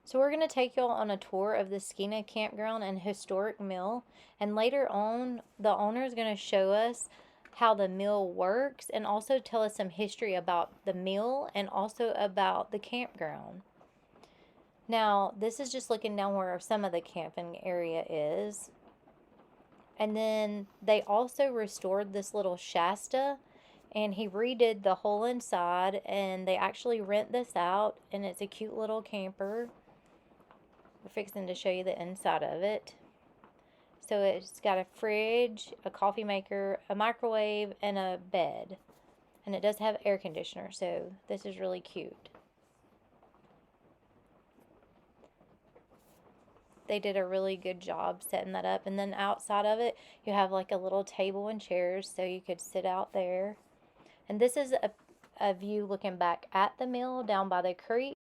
So we're going to take y'all on a tour of the Skeenah Campground and Historic Mill. And later on, the owner is going to show us how the mill works and also tell us some history about the mill and also about the campground. Now, this is just looking down where some of the camping area is. And then they also restored this little Shasta, and he redid the whole inside, and they actually rent this out, and it's a cute little camper. We're fixing to show you the inside of it. So it's got a fridge, a coffee maker, a microwave, and a bed. And it does have air conditioner, so this is really cute. They did a really good job setting that up. And then outside of it, you have like a little table and chairs, so you could sit out there. And this is a view looking back at the mill down by the creek.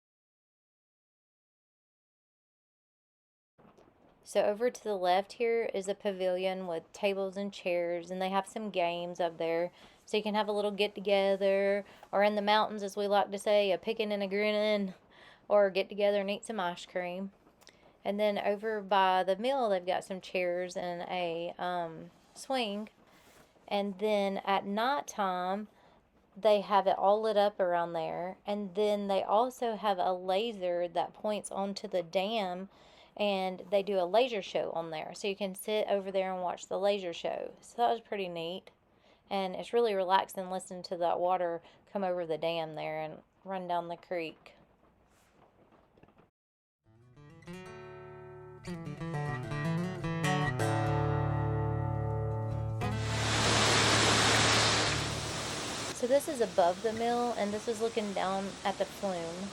So over to the left here is a pavilion with tables and chairs, and they have some games up there. So you can have a little get together, or in the mountains, as we like to say, a picking and a grinning, or get together and eat some ice cream. And then over by the mill, they've got some chairs and a swing. And then at nighttime, they have it all lit up around there. And then they also have a laser that points onto the dam, and they do a laser show on there. So you can sit over there and watch the laser show. So that was pretty neat. And it's really relaxing listening to that water come over the dam there and run down the creek. So this is above the mill, and this is looking down at the flume.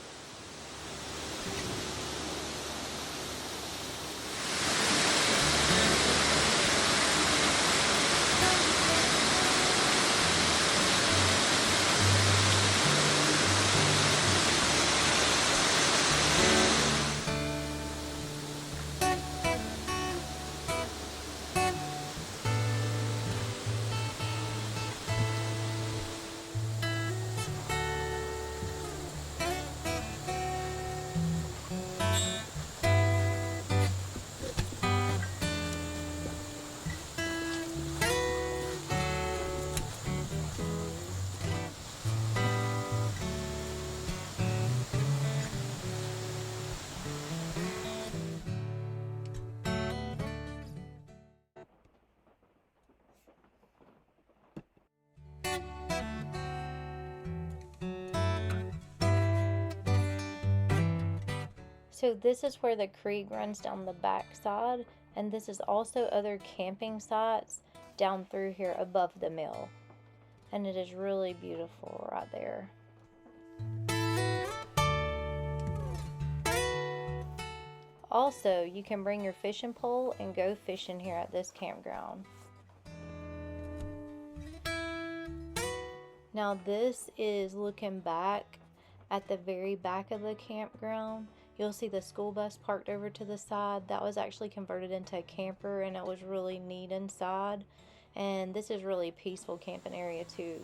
So this is where the creek runs down the back side, and this is also other camping sites down through here above the mill. And it is really beautiful right there. Also, you can bring your fishing pole and go fishing here at this campground. Now this is looking back at the very back of the campground. You'll see the school bus parked over to the side. That was actually converted into a camper, and it was really neat inside. And this is really a peaceful camping area too.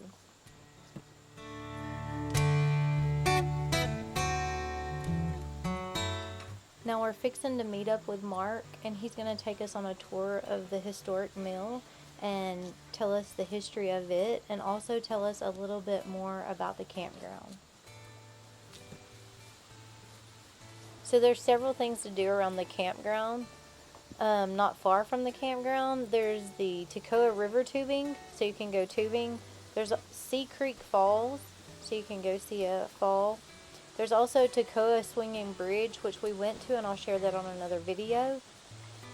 Now we're fixing to meet up with Mark, and he's going to take us on a tour of the historic mill and tell us the history of it, and also tell us a little bit more about the campground. So there's several things to do around the campground. Not far from the campground, there's the Toccoa River tubing, so you can go tubing. There's Sea Creek Falls, so you can go see a fall. There's also Toccoa Swinging Bridge, which we went to, and I'll share that on another video.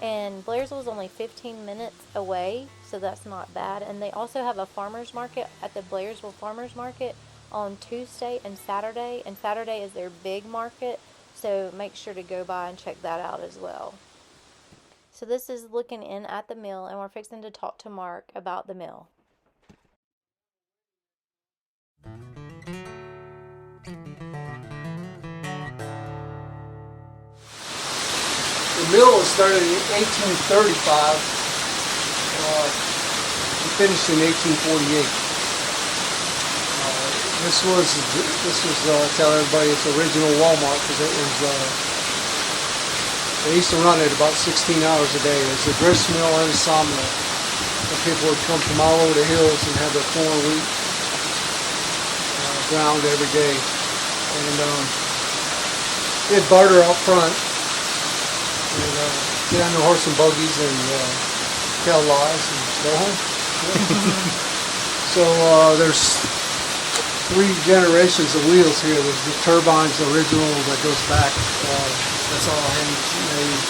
And Blairsville is only 15 minutes away, so that's not bad. And they also have a farmer's market at the Blairsville Farmer's Market on Tuesday and Saturday. And Saturday is their big market, so make sure to go by and check that out as well. So this is looking in at the mill, and we're fixing to talk to Mark about the mill. The mill was started in 1835. We finished in 1848. This was tell everybody it's original Walmart, because it was. They used to run it about 16 hours a day. It was a gristmill and a sawmill. And people would come from all over the hills and have their corn, wheat ground every day. And they'd barter out front and get on the horse and buggies and tell lies and go home. So there's 3 generations of wheels here. There's the turbines, the original that goes back. That's all handmade,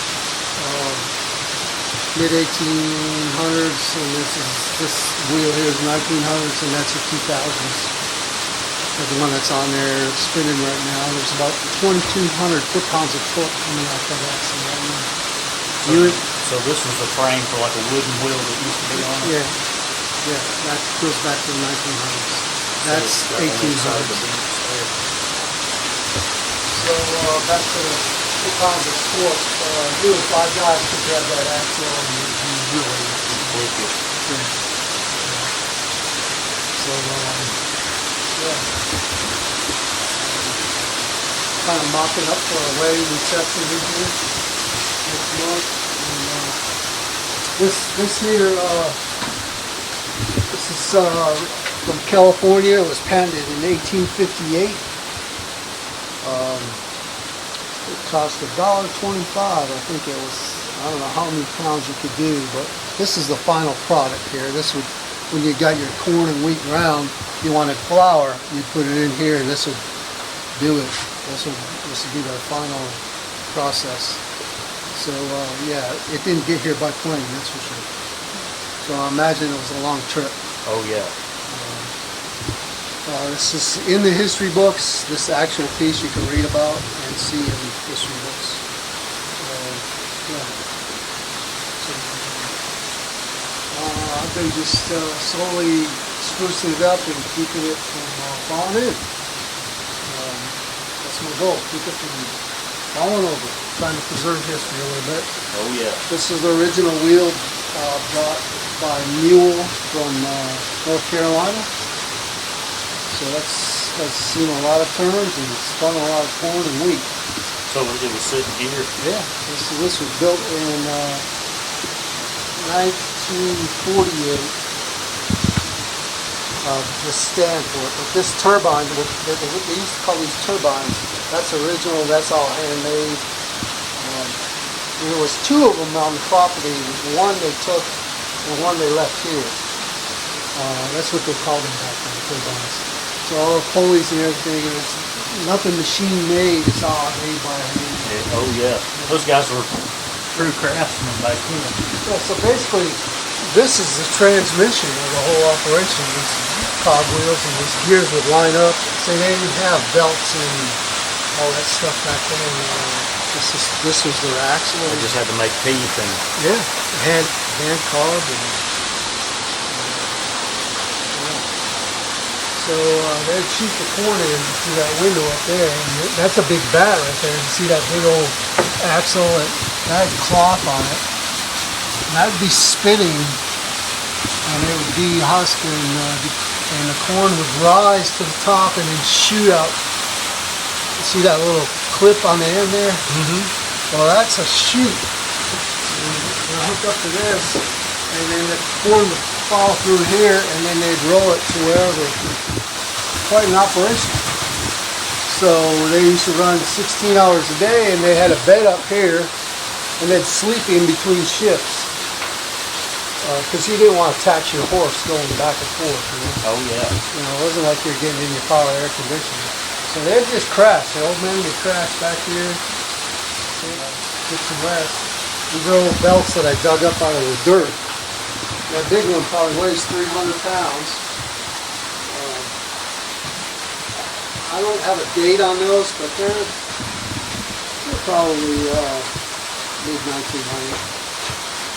mid-1800s, and this wheel here is 1900s, and that's the 2000s. The one that's on there spinning right now. There's about 2,200 foot-pounds of torque coming out that axle right now. So this was the frame for like a wooden wheel that used to be on it? Yeah, that goes back to the 1900s. That's 1800s. So back to the foot-pounds of torque. Really 5 guys could grab that axle and you really Click it. yeah. So kind of mopping up for a wedding reception here next month. And, this here, this is from California. It was patented in 1858. It cost $1.25. I think it was. I don't know how many pounds you could do, but this is the final product here. This would, when you got your corn and wheat ground, you wanted flour, you'd put it in here, and this would do it. This would be the final process. So yeah, it didn't get here by plane, that's for sure. So I imagine it was a long trip. Oh yeah. This is in the history books. This actual piece you can read about and see in history books. Yeah. So, I've been just slowly sprucing it up and keeping it from falling in. That's my goal. Keep it from falling over. Trying to preserve history a little bit. Oh yeah. This is the original wheel brought by mule from North Carolina. So that's seen a lot of turns and spun a lot of corn and wheat. So it was sitting here? Yeah. This was built in 1948. The stand for it. But this turbine, they used to call these turbines, that's original, that's all handmade. There was 2 of them on the property. One they took and one they left here. That's what they called them back then, turbines. So all the pulleys and everything, it's nothing machine made, it's all made by hand. Yeah, oh yeah. Those guys were true craftsmen back then. Yeah, so basically, this is the transmission of the whole operation. These cogwheels and these gears would line up. So they didn't have belts and all that stuff back then. This was their axle. They just had to make teeth and yeah, hand carved and yeah. So they'd shoot the corn in through that window up there, and that's a big bat right there. You see that big old axle that had cloth on it. And that would be spinning, and it would dehusk, and the corn would rise to the top and then shoot out. You see that little clip on the end there? mm-hmm. Well, that's a chute. And hook up to this, and then the corn would fall through here, and then they'd roll it to wherever. Quite an operation. So they used to run 16 hours a day, and they had a bed up here, and they'd sleep in between shifts. Because you didn't want to tax your horse going back and forth. You know? Oh yeah. It wasn't like you're getting in your car air conditioning. So they'd just crash. The old men would crash back here, get some rest. These are old belts that I dug up out of the dirt. That big one probably weighs 300 pounds. I don't have a date on those, but they're probably mid-1900.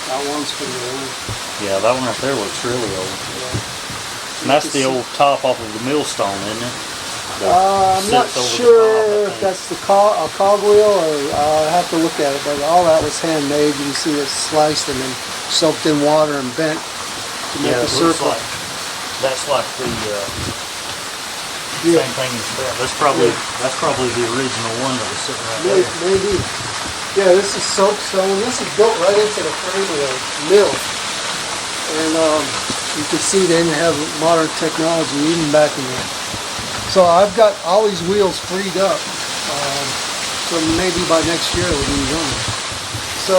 That one's pretty old. Yeah, that one right there looks really old. Yeah. And that's the old top off of the millstone, isn't it? That I'm not sits over the sure top, I if think. that's the a cogwheel or I have to look at it, but all that was handmade. You see it's sliced and then soaked in water and bent to make Yeah, a it looks circle. like that's like the Yeah. same thing as that. That's probably the original one that was sitting right there. Maybe. Yeah, this is soapstone. This is built right into the frame of the mill. And you can see they didn't have modern technology even back in there. So I've got all these wheels freed up. So maybe by next year we'll be running. So,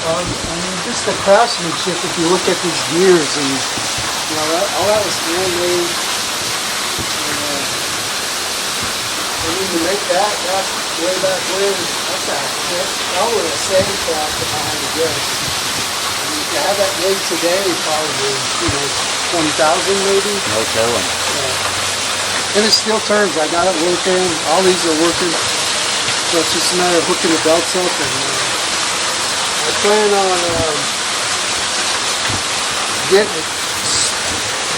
I mean, just the craftsmanship, if you look at these gears and, you know, all that was handmade. And when you make that's way back when, that's probably a sandcraft behind the guess. I mean, to have that made today, probably, you know, 20,000 maybe. No telling. And it still turns. I got it working. All these are working. So it's just a matter of hooking the belts up. And I plan on getting it,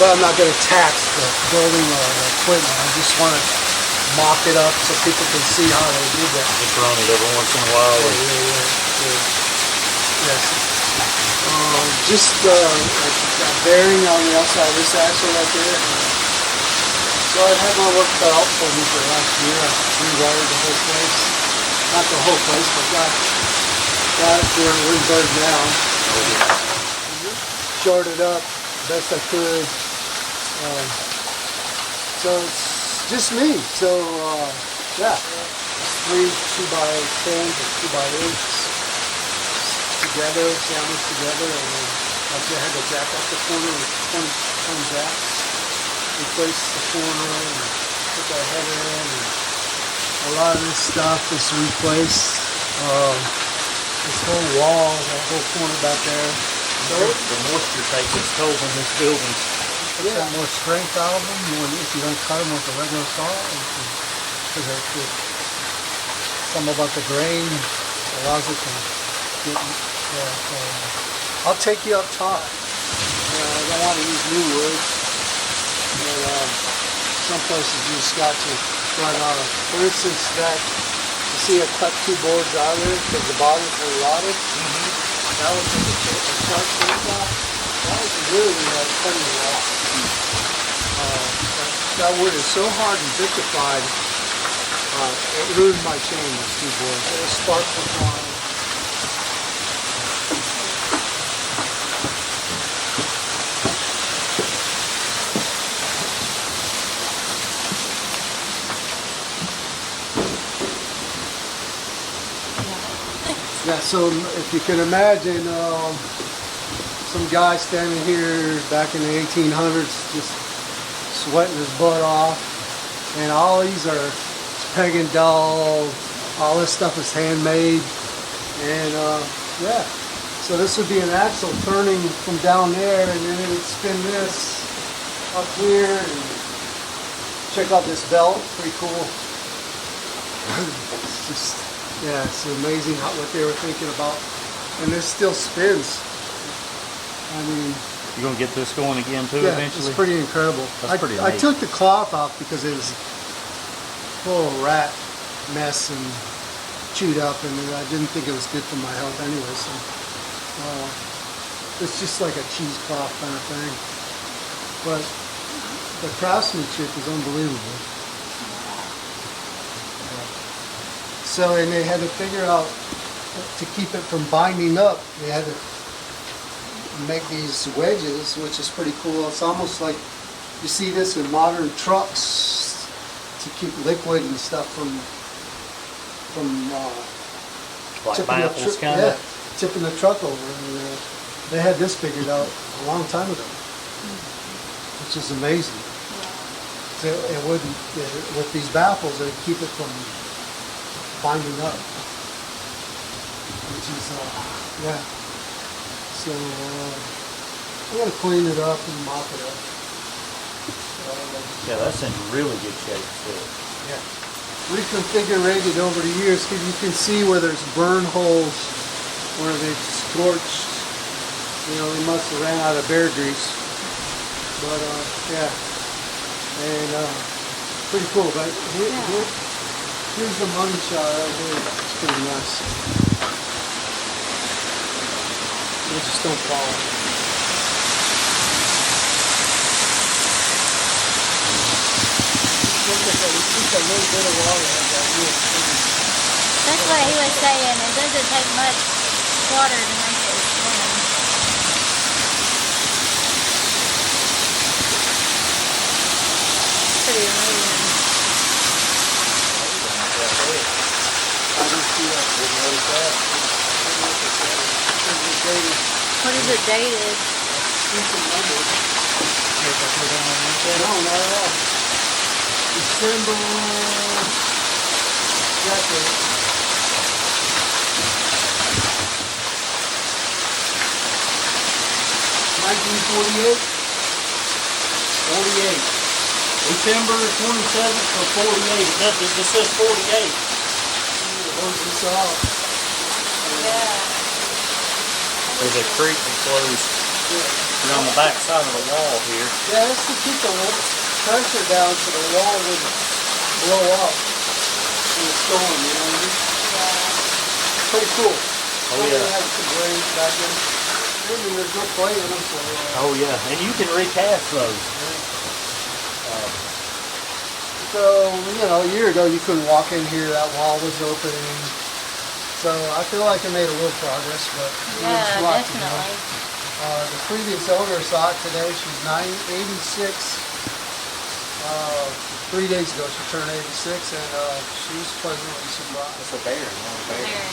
but I'm not going to tax the building or the equipment. I just want to mock it up so people can see how they do that. Just run it every once in a while. Yeah. Yes. Just a bearing on the outside of this axle right there. So I had my work cut out for me for last year. I rewired the whole place. Not the whole place, but got it where it wouldn't burn down. Shorted up best I could. So it's just me. So yeah, it's 3 2x10s or 2x8s together, sandwiched together, and then I had to jack up the corner with 20 jacks. Replace the corner and put that header in, and a lot of this stuff is replaced. This whole wall, that whole corner back there. So The moisture takes its toll in this building. put some more strength out of them if you don't cut them with a regular saw. Because some about the grain allows it to get. I'll take you up top. I don't want to use new wood. And, some places you just got to run out of. For instance, you see I cut 2 boards out of there because the bottoms were rotted. That was just a sharp chainsaw. That was really like cutting it off. That wood is so hard and vitrified. It ruined my chain, those 2 boards. It was sparks were flying. Yeah, so if you can imagine some guy standing here back in the 1800s just sweating his butt off, and all these are peg and dowel, all this stuff is handmade, and yeah, so this would be an axle turning from down there, and then it would spin this up here, and check out this belt, pretty cool. It's just, yeah, it's amazing what they were thinking about. And this still spins. I mean, You're gonna get this going again too yeah, eventually? it's pretty incredible. That's pretty I neat. took the cloth off because it was full of rat mess and chewed up, and I didn't think it was good for my health anyway. So it's just like a cheesecloth kind of thing. But the craftsmanship is unbelievable. So, and they had to figure out, to keep it from binding up, they had to make these wedges, which is pretty cool. It's almost like, you see this in modern trucks to keep liquid and stuff from Like tipping the baffles, truck. kinda? Yeah, tipping the truck over. And they had this figured out a long time ago, which is amazing. So it wouldn't, with these baffles, they keep it from binding up, which is, yeah. So, I'm going to clean it up and mop it up. Yeah, that's in really good shape still. Yeah. Reconfigured over the years, because you can see where there's burn holes where they scorched. You know, they must have ran out of bear grease. But yeah, and pretty cool. But here's the money shot right here. It's pretty nice. They just don't fall. Look at that. Just a little bit of water on that real pretty. That's what he was saying. It doesn't take much water to make it swim. Pretty amazing. I don't see that. What is it dated? No, not at all. December. Exactly. 1948. 48. December 27th of 48. This says 48. Close this out. Yeah. There's a creek that flows around the back side of the wall here. Yeah, that's to keep the pressure down so the wall wouldn't blow up in the storm, you know what I mean? Yeah. Pretty cool. Oh, They yeah. had some rain back in. I mean, there's no clay in them, so Oh yeah, and you can recast those. So, you know, a year ago you couldn't walk in here, that wall was opening. So I feel like I made a little progress, but Yeah, it's rough, you know. definitely. The previous owner saw it today. She's 86. 3 days ago she turned 86, and she was pleasantly surprised. It's a bear, not a bear. There.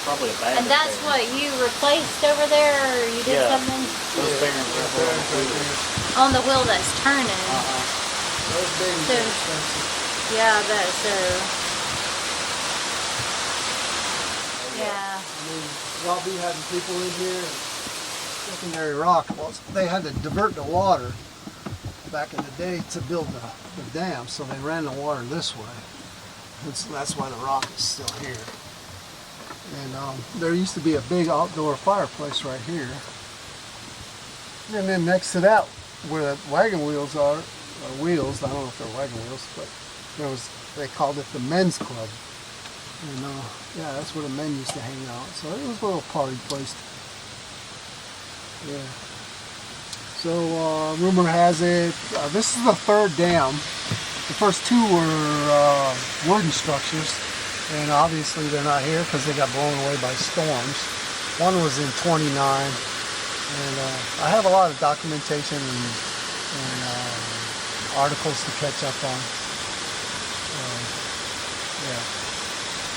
Probably a bad And that's bear. what you replaced over there, or you did Yeah. something Those bears are Bears right there. on the wheel that's turning. Those babies So- are expensive. Yeah, I bet so. Yeah. I mean, while we having people in here, secondary rock, well, they had to divert the water back in the day to build the dam, so they ran the water this way. That's why the rock is still here. And there used to be a big outdoor fireplace right here. And then next to that, where the wagon wheels are, or wheels, I don't know if they're wagon wheels, but they called it the men's club. And yeah, that's where the men used to hang out. So it was a little party place. Yeah. So rumor has it, this is the third dam. The first two were wooden structures, and obviously they're not here because they got blown away by storms. One was in 29, and I have a lot of documentation and articles to catch up on. Yeah.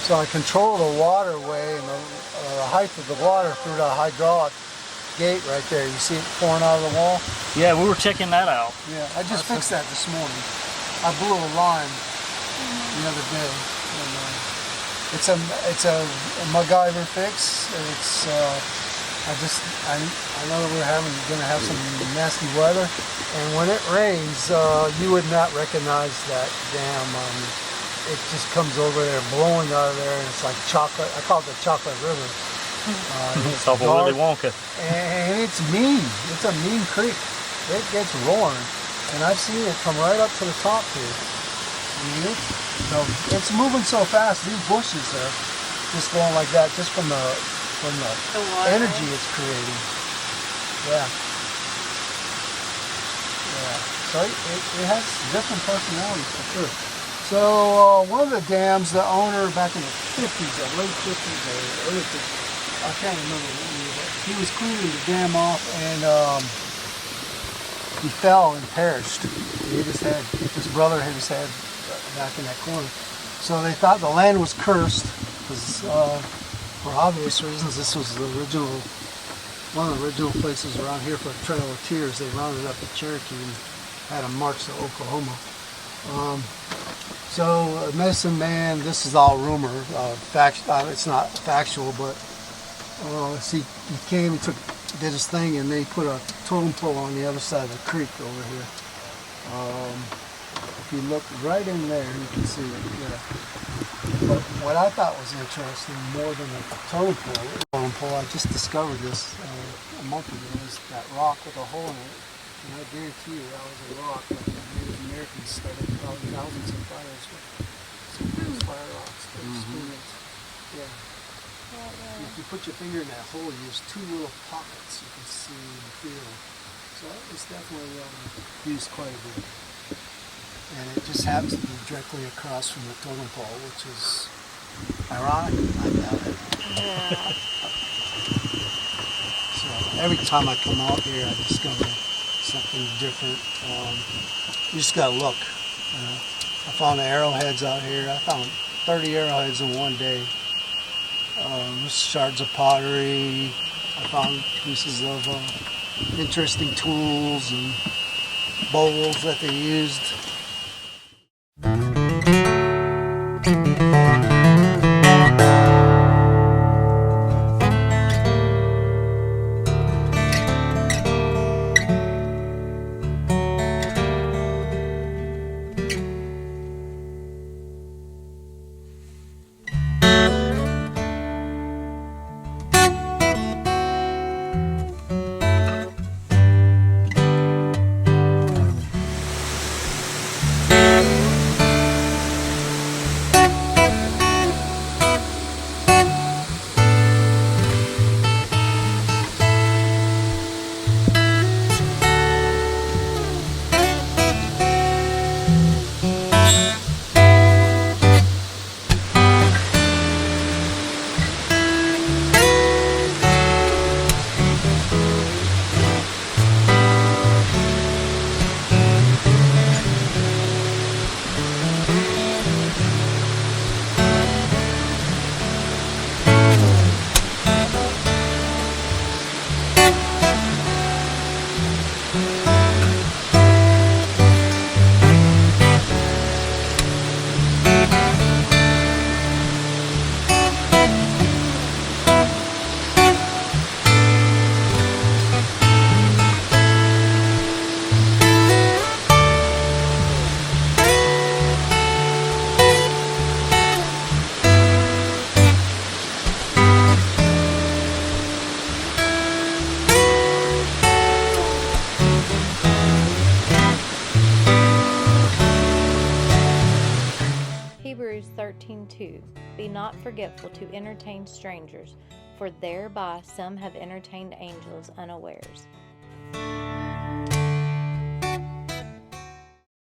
So I control the waterway and the height of the water through the hydraulic gate right there. You see it pouring out of the wall? Yeah, we were checking that out. Yeah, I just fixed that this morning. I blew a line the other day. And, it's a MacGyver fix. It's I know that we're gonna have some nasty weather, and when it rains, you would not recognize that dam. It just comes over there, blowing out of there, and it's like chocolate. I call it the chocolate river. It's off of Willy Wonka. And it's mean. It's a mean creek. It gets roaring, and I've seen it come right up to the top here. So it's moving so fast. These bushes are just going like that, just from the water. energy it's creating. Yeah. Yeah. So it has different personalities for sure. So one of the dams, the owner back in the 50s, or late 50s or early 50s, I can't remember the year, but he was cleaning the dam off, and he fell and perished. He hit his head. His brother hit his head back in that corner. So they thought the land was cursed, because for obvious reasons, this was one of the original places around here for the Trail of Tears. They rounded up the Cherokee and had them march to Oklahoma. So medicine man, this is all rumor. It's not factual, but he came and did his thing, and they put a totem pole on the other side of the creek over here. If you look right in there, you can see it. Yeah. But what I thought was interesting more than the totem pole, I just discovered this a month ago, is that rock with a hole in it. And I guarantee you that was a rock that the Native Americans started probably thousands of fires with. Some of those fire rocks, those spoons. Yeah. And if you put your finger in that hole, there's two little pockets you can see and feel. So it's definitely used quite a bit. And it just happens to be directly across from the totem pole, which is ironic. I doubt it. Yeah. So every time I come out here, I discover something different. You just gotta look. I found arrowheads out here. I found 30 arrowheads in one day. Shards of pottery. I found pieces of interesting tools and bowls that they used. Hebrews 13:2. Be not forgetful to entertain strangers, for thereby some have entertained angels unawares.